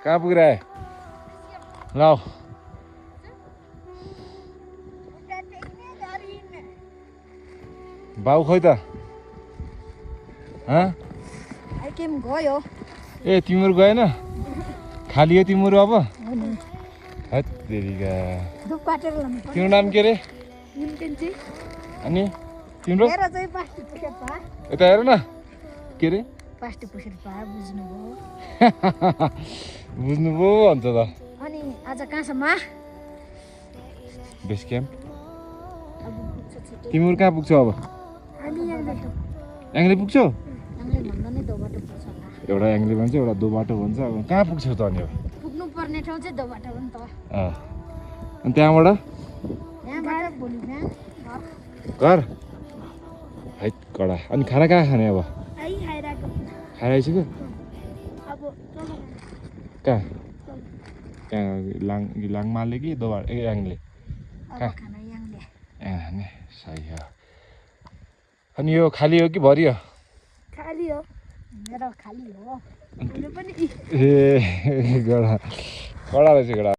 कहाँ पुगिरहे ल बाउ खोइ त गयो ए तिम्रो गएन खाली हो तिम्रो अब हत तेरिका तिम्रो नाम के रे अनि तिम्रो यता हेर न के रे बुझ्नुभयो भन्छ त अनि आज कहाँसम्म बेस क्याम्प तिम्रो कहाँ पुग्छौ अब याङले पुग्छौ एउटा याङले भन्छ एउटा दो बाटो भन्छ अब कहाँ पुग्छौ त अनि अब पुग्नु पर्ने ठाउँ चाहिँ दो बाटो हो नि त अनि त्यहाँबाट भोलि घर है कडा अनि खाना कहाँ खाने अब खाइरहेको कहाँ त्यहाँ लाङमाले कि दो बाटो याङले कहाँ ए सही हो अनि यो खाली हो कि भरि हो खाली हो मेरो खाली हो ए कडा कडा रहेछ कडा